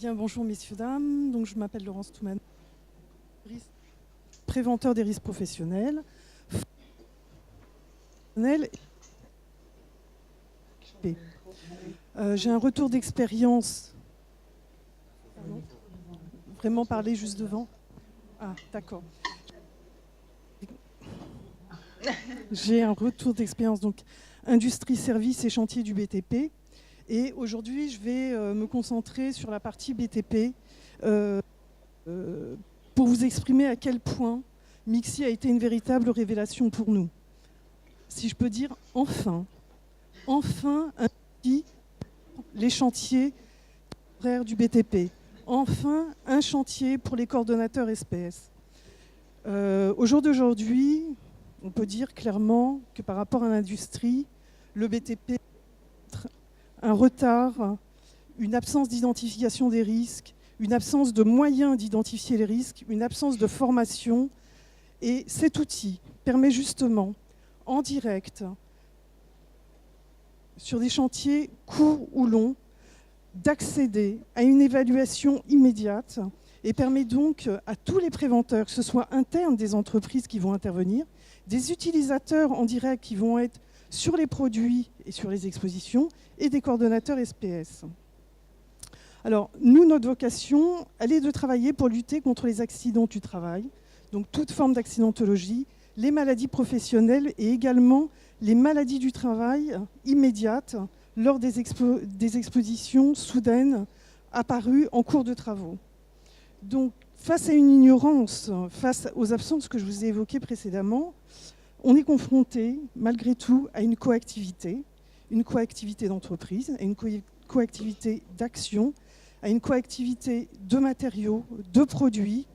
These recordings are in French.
Bien, bonjour messieurs, dames. Donc, je m'appelle Laurence Touman, préventeur des risques professionnels. J'ai un retour d'expérience. Vraiment parler juste devant. Ah, d'accord. J'ai un retour d'expérience, donc industrie, services et chantier du BTP. Et aujourd'hui, je vais me concentrer sur la partie BTP pour vous exprimer à quel point MIXI a été une véritable révélation pour nous. Si je peux dire enfin un outil, les chantiers du BTP. Enfin, un chantier pour les coordonnateurs SPS. Au jour d'aujourd'hui, on peut dire clairement que par rapport à l'industrie, le BTP a un retard, une absence d'identification des risques, une absence de moyens d'identifier les risques, une absence de formation. Et cet outil permet justement, en direct, sur des chantiers courts ou longs, d'accéder à une évaluation immédiate et permet donc à tous les préventeurs, que ce soit internes des entreprises qui vont intervenir, des utilisateurs en direct qui vont être sur les produits et sur les expositions, et des coordonnateurs SPS. Alors, nous, notre vocation, elle est de travailler pour lutter contre les accidents du travail, donc toute forme d'accidentologie, les maladies professionnelles et également les maladies du travail immédiates lors des expositions soudaines apparues en cours de travaux. Donc, face à une ignorance, face aux absences que je vous ai évoquées précédemment, on est confronté, malgré tout, à une coactivité d'entreprise, à une coactivité d'action, à une coactivité de matériaux, de produits,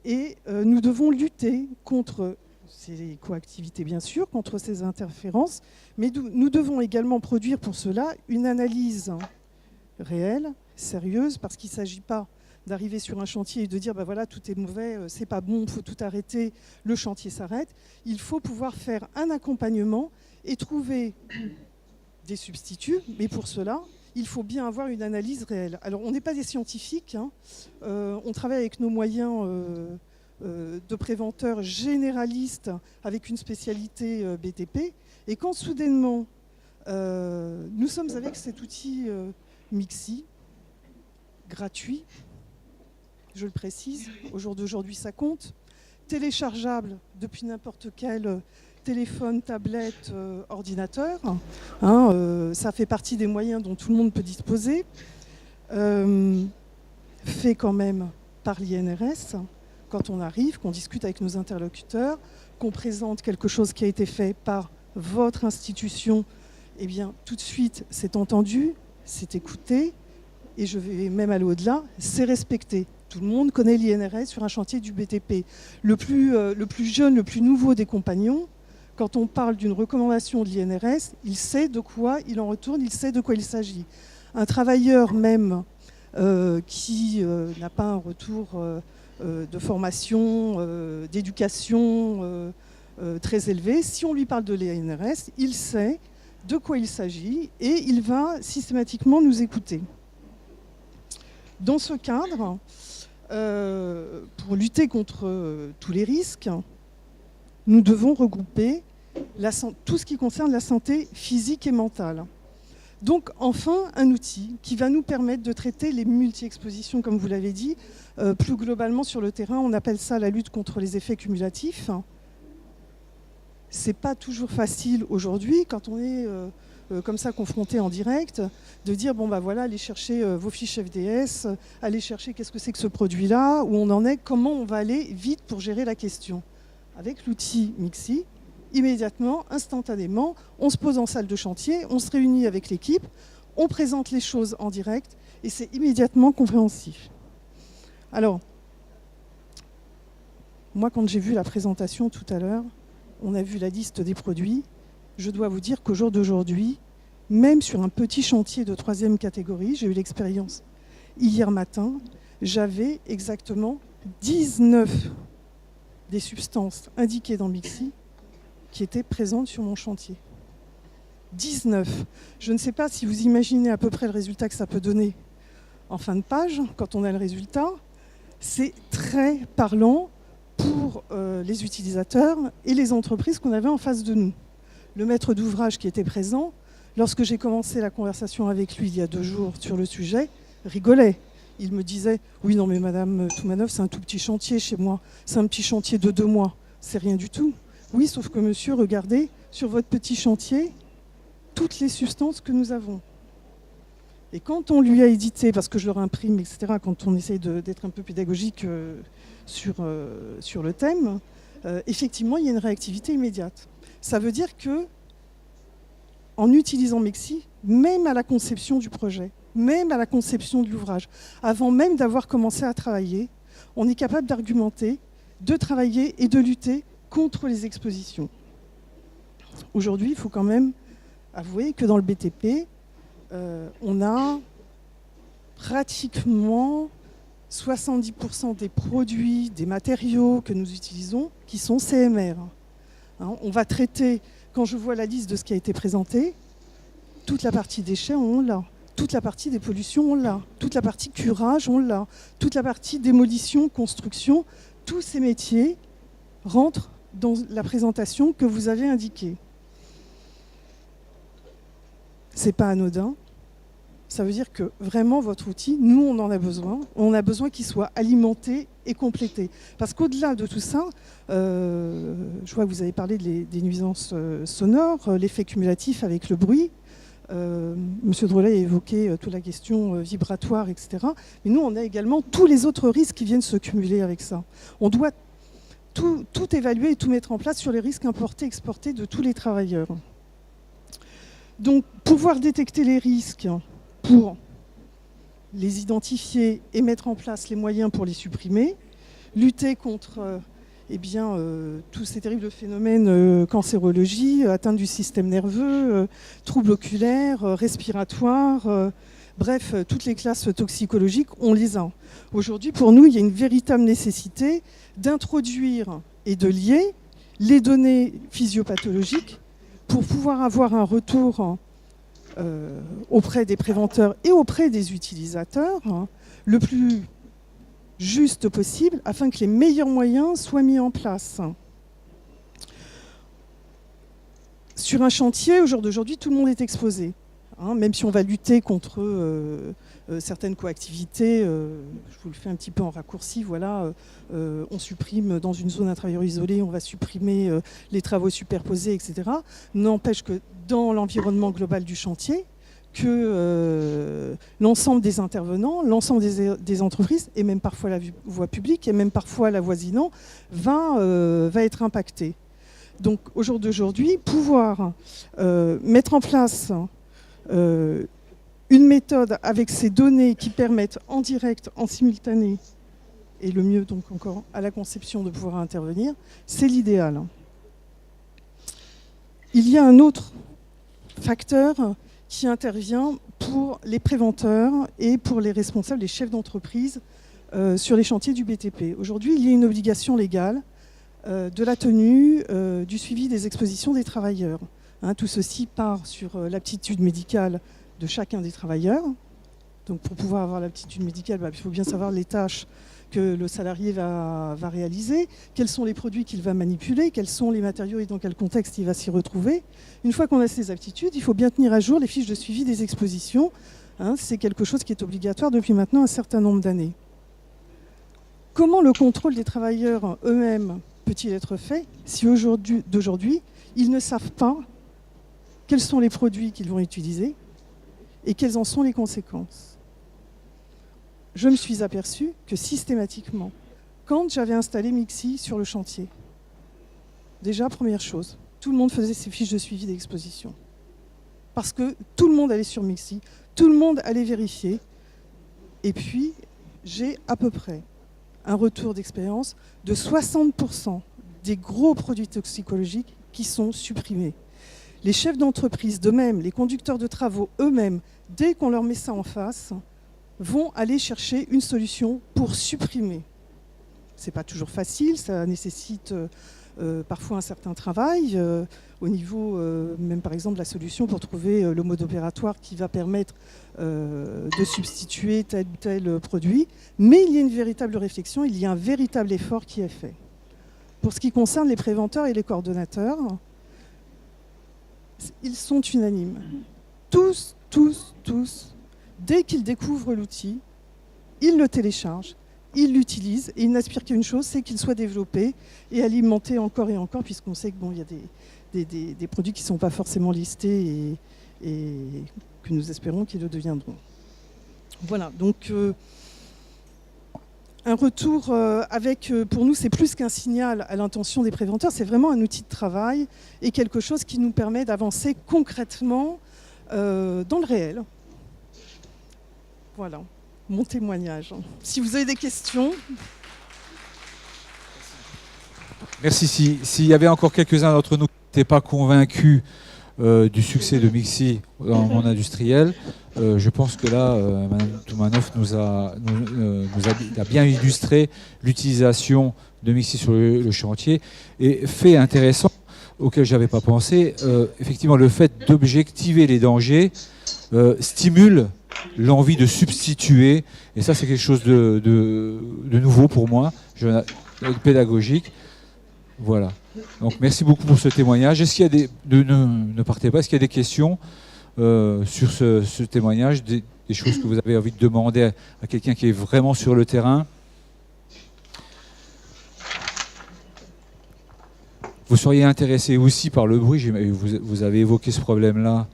et nous devons lutter contre ces coactivités, bien sûr, contre ces interférences, mais nous devons également produire pour cela une analyse réelle, sérieuse, parce qu'il ne s'agit pas d'arriver sur un chantier et de dire ben voilà, tout est mauvais, c'est pas bon, il faut tout arrêter, le chantier s'arrête. Il faut pouvoir faire un accompagnement et trouver des substituts, mais pour cela, il faut bien avoir une analyse réelle. Alors, on n'est pas des scientifiques, hein. On travaille avec nos moyens de préventeurs généralistes avec une spécialité BTP, et quand soudainement, nous sommes avec cet outil MIXI, gratuit, je le précise, au jour d'aujourd'hui ça compte, téléchargeable depuis n'importe quel téléphone, tablette, ordinateur, hein, ça fait partie des moyens dont tout le monde peut disposer, fait quand même par l'INRS, quand on arrive, qu'on discute avec nos interlocuteurs, qu'on présente quelque chose qui a été fait par votre institution, eh bien tout de suite c'est entendu, c'est écouté, et je vais même aller au-delà, c'est respecté. Tout le monde connaît l'INRS sur un chantier du BTP. Le plus jeune, le plus nouveau des compagnons, quand on parle d'une recommandation de l'INRS, il sait de quoi il en retourne, il sait de quoi il s'agit. Un travailleur même qui n'a pas un retour de formation, d'éducation très élevé, si on lui parle de l'INRS, il sait de quoi il s'agit et il va systématiquement nous écouter. Dans ce cadre, pour lutter contre tous les risques, nous devons regrouper tout ce qui concerne la santé physique et mentale. Donc enfin, un outil qui va nous permettre de traiter les multi-expositions, comme vous l'avez dit. Plus globalement sur le terrain, on appelle ça la lutte contre les effets cumulatifs. C'est pas toujours facile aujourd'hui, quand on est comme ça confronté en direct, de dire bon bah voilà, allez chercher vos fiches FDS, allez chercher qu'est-ce que c'est que ce produit-là, où on en est, comment on va aller vite pour gérer la question. Avec l'outil MIXI, immédiatement, instantanément, on se pose en salle de chantier, on se réunit avec l'équipe, on présente les choses en direct et c'est immédiatement compréhensif. Alors, moi quand j'ai vu la présentation tout à l'heure, on a vu la liste des produits. Je dois vous dire qu'au jour d'aujourd'hui, même sur un petit chantier de 3e catégorie, j'ai eu l'expérience hier matin, j'avais exactement 19 des substances indiquées dans MIXI qui étaient présentes sur mon chantier. 19. Je ne sais pas si vous imaginez à peu près le résultat que ça peut donner en fin de page, quand on a le résultat, c'est très parlant pour les utilisateurs et les entreprises qu'on avait en face de nous. Le maître d'ouvrage qui était présent, lorsque j'ai commencé la conversation avec lui il y a 2 jours sur le sujet, rigolait. Il me disait « Oui, non mais Madame Toumanov, c'est un tout petit chantier chez moi. C'est un petit chantier de 2 mois. C'est rien du tout. » Oui, sauf que monsieur, regardez, sur votre petit chantier, toutes les substances que nous avons. Et quand on lui a édité, parce que je leur imprime, etc., quand on essaye d'être un peu pédagogique sur le thème, effectivement, il y a une réactivité immédiate. Ça veut dire que, en utilisant Mexi, même à la conception du projet, même à la conception de l'ouvrage, avant même d'avoir commencé à travailler, on est capable d'argumenter, de travailler et de lutter contre les expositions. Aujourd'hui, il faut quand même avouer que dans le BTP, on a pratiquement 70% des produits, des matériaux que nous utilisons qui sont CMR. Hein, on va traiter, quand je vois la liste de ce qui a été présenté, toute la partie déchets, on l'a. Toute la partie des pollutions, on l'a. Toute la partie curage, on l'a. Toute la partie démolition, construction, tous ces métiers rentrent dans la présentation que vous avez indiquée. C'est pas anodin. Ça veut dire que vraiment votre outil, nous on en a besoin. On a besoin qu'il soit alimenté et complété. Parce qu'au-delà de tout ça, je vois que vous avez parlé des nuisances sonores, l'effet cumulatif avec le bruit. Monsieur Drolet a évoqué toute la question vibratoire, etc. Mais nous, on a également tous les autres risques qui viennent se cumuler avec ça. On doit tout évaluer et tout mettre en place sur les risques importés, exportés de tous les travailleurs. Donc, pouvoir détecter les risques pour les identifier et mettre en place les moyens pour les supprimer, lutter contre tous ces terribles phénomènes, cancérologie, atteinte du système nerveux, troubles oculaires, respiratoires, bref, toutes les classes toxicologiques, on les a. Aujourd'hui, pour nous, il y a une véritable nécessité d'introduire et de lier les données physiopathologiques pour pouvoir avoir un retour auprès des préventeurs et auprès des utilisateurs le plus juste possible afin que les meilleurs moyens soient mis en place. Sur un chantier, au jour d'aujourd'hui, tout le monde est exposé. Même si on va lutter contre certaines coactivités, je vous le fais un petit peu en raccourci, voilà, on supprime dans une zone un travailleur isolé, on va supprimer les travaux superposés, etc. N'empêche que dans l'environnement global du chantier, que l'ensemble des intervenants, l'ensemble des entreprises, et même parfois la voie publique, et même parfois l'avoisinant, va être impacté. Donc au jour d'aujourd'hui, pouvoir mettre en place une méthode avec ces données qui permettent en direct, en simultané, et le mieux donc encore à la conception de pouvoir intervenir, c'est l'idéal. Il y a un autre facteur qui intervient pour les préventeurs et pour les responsables, les chefs d'entreprise sur les chantiers du BTP. Aujourd'hui, il y a une obligation légale de la tenue du suivi des expositions des travailleurs. Tout ceci part sur l'aptitude médicale de chacun des travailleurs. Donc pour pouvoir avoir l'aptitude médicale, il faut bien savoir les tâches que le salarié va réaliser, quels sont les produits qu'il va manipuler, quels sont les matériaux et dans quel contexte il va s'y retrouver. Une fois qu'on a ces aptitudes, il faut bien tenir à jour les fiches de suivi des expositions. C'est quelque chose qui est obligatoire depuis maintenant un certain nombre d'années. Comment le contrôle des travailleurs eux-mêmes peut-il être fait si d'aujourd'hui, ils ne savent pas quels sont les produits qu'ils vont utiliser et quelles en sont les conséquences? Je me suis aperçue que systématiquement, quand j'avais installé Mixi sur le chantier, déjà, première chose, tout le monde faisait ses fiches de suivi d'exposition. Parce que tout le monde allait sur Mixi, tout le monde allait vérifier. Et puis, j'ai à peu près un retour d'expérience de 60% des gros produits toxicologiques qui sont supprimés. Les chefs d'entreprise d'eux-mêmes, les conducteurs de travaux eux-mêmes, dès qu'on leur met ça en face, vont aller chercher une solution pour supprimer. Ce n'est pas toujours facile, ça nécessite parfois un certain travail, au niveau même par exemple de la solution pour trouver le mode opératoire qui va permettre de substituer tel ou tel produit. Mais il y a une véritable réflexion, il y a un véritable effort qui est fait. Pour ce qui concerne les préventeurs et les coordonnateurs, ils sont unanimes. Tous, dès qu'ils découvrent l'outil, ils le téléchargent, ils l'utilisent et ils n'aspirent qu'à une chose, c'est qu'il soit développé et alimenté encore et encore, puisqu'on sait qu'il y a des produits qui ne sont pas forcément listés et que nous espérons qu'ils le deviendront. Voilà, donc un retour avec, pour nous, c'est plus qu'un signal à l'intention des préventeurs, c'est vraiment un outil de travail et quelque chose qui nous permet d'avancer concrètement dans le réel. Voilà, mon témoignage. Si vous avez des questions... Merci. S'il y avait encore quelques-uns d'entre nous qui n'étaient pas convaincus du succès de Mixi dans le monde industriel, je pense que là, Mme Toumanoff nous a bien illustré l'utilisation de Mixi sur le chantier. Et fait intéressant, auquel je n'avais pas pensé, effectivement, le fait d'objectiver les dangers stimule l'envie de substituer. Et ça, c'est quelque chose de nouveau pour moi, pédagogique. Voilà. Donc merci beaucoup pour ce témoignage. Est-ce qu'il y a ne partez pas, est-ce qu'il y a des questions sur ce témoignage, des choses que vous avez envie de demander à quelqu'un qui est vraiment sur le terrain? Vous seriez intéressé aussi par le bruit, vous avez évoqué ce problème-là.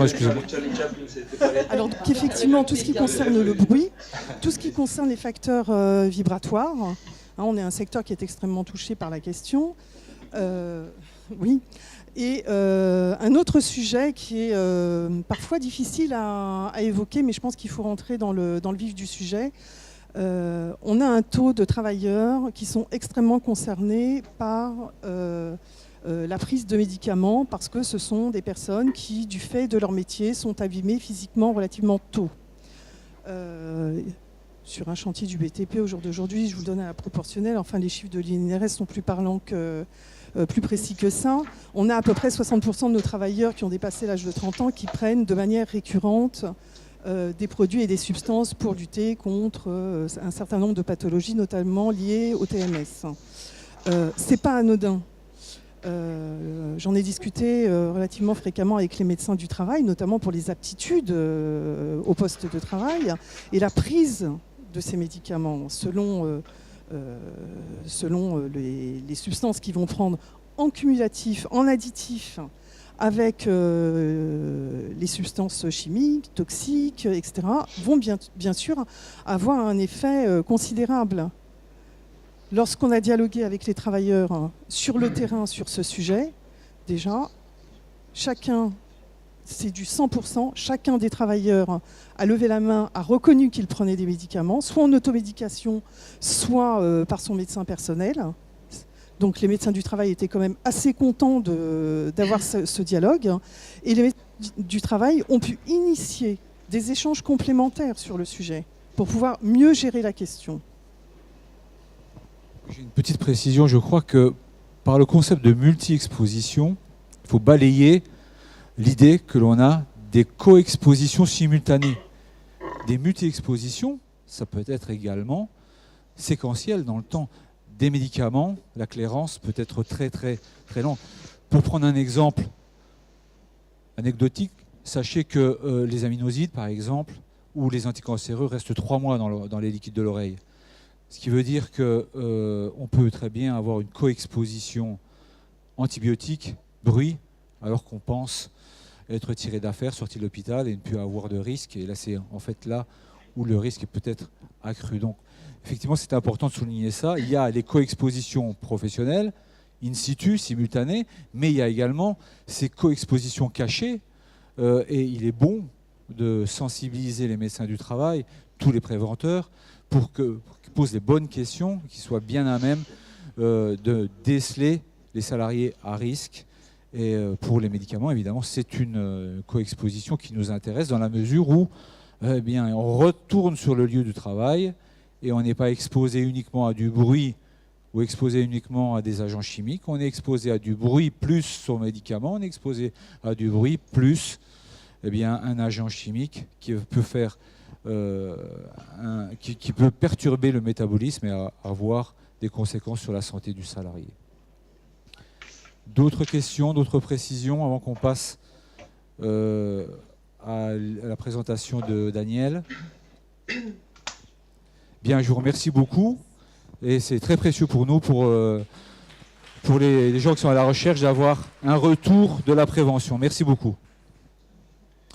Excusez-moi. Alors effectivement, tout ce qui concerne le bruit, tout ce qui concerne les facteurs vibratoires, on est un secteur qui est extrêmement touché par la question. Oui. Et un autre sujet qui est parfois difficile à évoquer, mais je pense qu'il faut rentrer dans le vif du sujet. On a un taux de travailleurs qui sont extrêmement concernés par la prise de médicaments parce que ce sont des personnes qui, du fait de leur métier, sont abîmées physiquement relativement tôt. Sur un chantier du BTP au jour d'aujourd'hui, je vous le donne à la proportionnelle, enfin les chiffres de l'INRS sont plus parlants plus précis que ça. On a à peu près 60% de nos travailleurs qui ont dépassé l'âge de 30 ans qui prennent de manière récurrente des produits et des substances pour lutter contre un certain nombre de pathologies, notamment liées au TMS. C'est pas anodin. J'en ai discuté relativement fréquemment avec les médecins du travail, notamment pour les aptitudes au poste de travail et la prise de ces médicaments selon les substances qu'ils vont prendre en cumulatif, en additif, avec les substances chimiques, toxiques, etc., vont bien sûr avoir un effet considérable. Lorsqu'on a dialogué avec les travailleurs sur le terrain sur ce sujet, déjà, chacun, c'est du 100%, chacun des travailleurs a levé la main, a reconnu qu'il prenait des médicaments, soit en automédication, soit par son médecin personnel. Donc les médecins du travail étaient quand même assez contents d'avoir ce dialogue. Et les médecins du travail ont pu initier des échanges complémentaires sur le sujet pour pouvoir mieux gérer la question. J'ai une petite précision, je crois que par le concept de multi-exposition, il faut balayer l'idée que l'on a des co-expositions simultanées. Des multi-expositions, ça peut être également séquentiel dans le temps. Des médicaments, la clairance peut être très très très longue. Pour prendre un exemple anecdotique, sachez que les aminosides par exemple, ou les anticancéreux restent 3 mois dans les liquides de l'oreille. Ce qui veut dire qu'on peut très bien avoir une coexposition antibiotique, bruit, alors qu'on pense être tiré d'affaire, sorti de l'hôpital et ne plus avoir de risque. Et là, c'est en fait là où le risque est peut-être accru. Donc, effectivement, c'est important de souligner ça. Il y a les coexpositions professionnelles, in situ, simultanées, mais il y a également ces coexpositions cachées. Et il est bon de sensibiliser les médecins du travail, tous les préventeurs, pour qu'ils posent les bonnes questions, qu'ils soient bien à même de déceler les salariés à risque Et pour les médicaments, évidemment, c'est une coexposition qui nous intéresse dans la mesure où on retourne sur le lieu du travail et on n'est pas exposé uniquement à du bruit ou exposé uniquement à des agents chimiques. On est exposé à du bruit plus aux médicaments, on est exposé à du bruit plus un agent chimique qui peut faire, qui peut perturber le métabolisme et avoir des conséquences sur la santé du salarié. D'autres questions, d'autres précisions avant qu'on passe à la présentation de Daniel? Bien, je vous remercie beaucoup et c'est très précieux pour nous, pour les gens qui sont à la recherche, d'avoir un retour de la prévention. Merci beaucoup.